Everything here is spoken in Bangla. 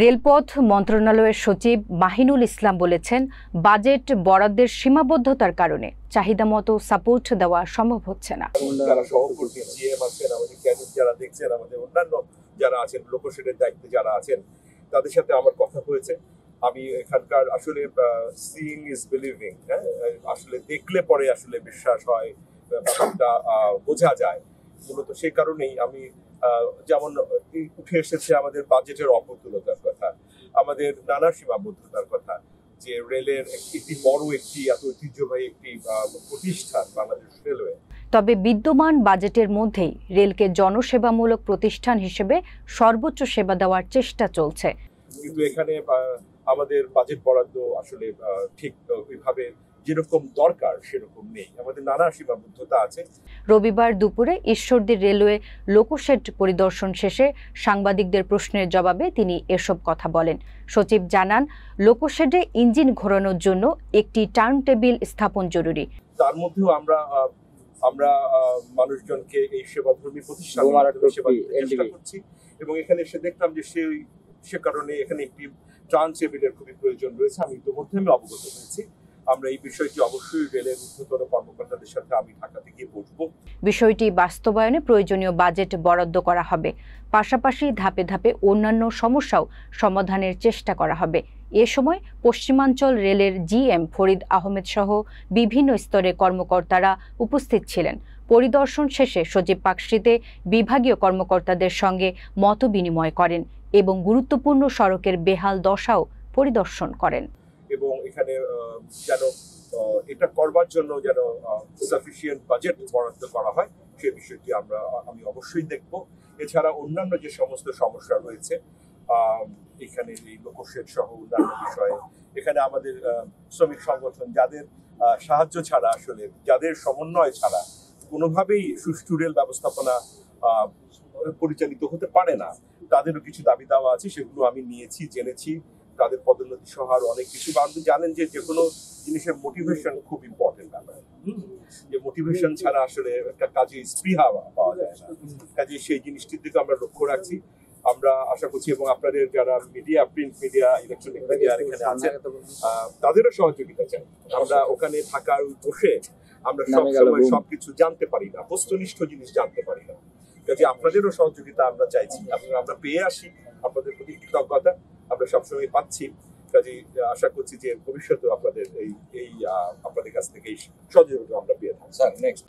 রেলপথ মন্ত্রণালয়ের সচিব মাহিনুল ইসলাম বলেছেন, বাজেট বরাদ্দের সীমাবদ্ধতার কারণে চাহিদা মতো সাপোর্ট দেওয়া সম্ভব হচ্ছে না। যারা সহকর্মী জিএম আছেন, আমাদের ক্যাডেট যারা দেখছেন, আমাদের অন্যান্য যারা আছেন, লোকসেটের দায়িত্বে যারা আছেন, তাদের সাথে আমার কথা হয়েছে। আমি এখানকার আসলে সিইং ইজ বিলিভিং, আসলে দেখলে পরে আসলে বিশ্বাস হয়, ব্যাপারটা বোঝা যায়। মূলত সেই কারণেই আমি যেমন উঠে এসেছে আমাদের বাজেটের অপ্রতুলতার কথা, আমাদের নানা সীমাবদ্ধতার কথা, যে রেলের একটি বড় একটি এত ঐতিহ্যবাহী একটি প্রতিষ্ঠান বাংলাদেশ রেলওয়ে। তবে বিদ্যমান বাজেটের মধ্যেই রেলকে জনসেবামূলক প্রতিষ্ঠান হিসেবে সর্বোচ্চ সেবা দেওয়ার চেষ্টা চলছে। কিন্তু এখানে আমাদের বাজেট বরাদ্দ আসলে ঠিক ওইভাবে যেরকম দরকার সেরকম নেই, আমাদের নানা সীমাবদ্ধতা আছে। রবিবার দুপুরে ঈশ্বরদীর রেলওয়ে লোকোশেড পরিদর্শন শেষে সাংবাদিকদের প্রশ্নের জবাবে তিনি এসব কথা বলেন। সচিব জানান, লোকোশেডে ইঞ্জিন ঘোরানোর জন্য একটি টার্ন টেবিল স্থাপন জরুরি। তার মধ্যেও আমরা মানুষজনকে এই সেবাধর্মী প্রতিষ্ঠান চেষ্টা করছি, এবং এখানে এসে দেখলাম যে সে কারণে এখানে একটি টার্ন টেবিলের খুবই প্রয়োজন রয়েছে। আমি ইতিমধ্যে অবগত হয়েছি। আমরা এই বিষয়টি অবশ্যই রেলের ঊর্ধ্বতন কর্মকর্তাদের সাথে আমি ঢাকাতে গিয়ে বসবো। বিষয়টি বাস্তবায়নে প্রয়োজনীয় বাজেট বরাদ্দ করা হবে, পাশাপাশি ধাপে ধাপে অন্যান্য সমস্যাও সমাধানের চেষ্টা করা হবে। এ সময় পশ্চিমাঞ্চল রেলের জিএম ফরিদ আহমেদ সহ বিভিন্ন স্তরের কর্মকর্তারা উপস্থিত ছিলেন। পরিদর্শন শেষে সচিব পাকশীতে বিভাগীয় কর্মকর্তাদের সঙ্গে মতবিনিময় করেন এবং গুরুত্বপূর্ণ সড়কের বেহাল দশাও পরিদর্শন করেন। এবং এখানে যেন এটা করবার জন্য যেন সাফিসিয়েন্ট বাজেট বরাদ্দ করা হয়, সে বিষয়টি আমি অবশ্যই দেখব। এছাড়া অন্যান্য যে সমস্ত সমস্যা রয়েছে এখানে এই লোকশেড সহ অন্যান্য বিষয়ে, এখানে আমাদের শ্রমিক সংগঠন যাদের সাহায্য ছাড়া, আসলে যাদের সমন্বয় ছাড়া কোনোভাবেই সুষ্ঠু রেল ব্যবস্থাপনা পরিচালিত হতে পারে না, তাদেরও কিছু দাবি দাওয়া আছে, সেগুলো আমি নিয়েছি, জেনেছি। তাদের পদোন্নতি সহ আরো অনেক কিছু। আপনি জানেন যে কোনো জিনিসের মোটিভেশন খুব ইম্পর্টেন্ট ব্যাপার, যে মোটিভেশন ছাড়া আসলে একটা কাজে স্পৃহা পাওয়া যায় না। কাজে সেই জিনিসটির দিকে আমরা লক্ষ্য রাখছি। আমরা আশা করছি, এবং আপনাদের যারা media, print media, electronic media এখানে আছেন, তাদেরও সহযোগিতা চাই। আমরা ওখানে থাকার বসে আমরা সবসময় সবকিছু জানতে পারি না, বস্তুনিষ্ঠ জিনিস জানতে পারি না। কাজে আপনাদেরও সহযোগিতা আমরা চাইছি, আমরা পেয়ে আসি, আপনাদের প্রতি কৃতজ্ঞতা আমরা সবসময় পাচ্ছি। কাজে আশা করছি যে ভবিষ্যতে আপনাদের আপনাদের কাছ থেকে এই সহযোগিতা আমরা পেয়ে থাকবো। Sir, next.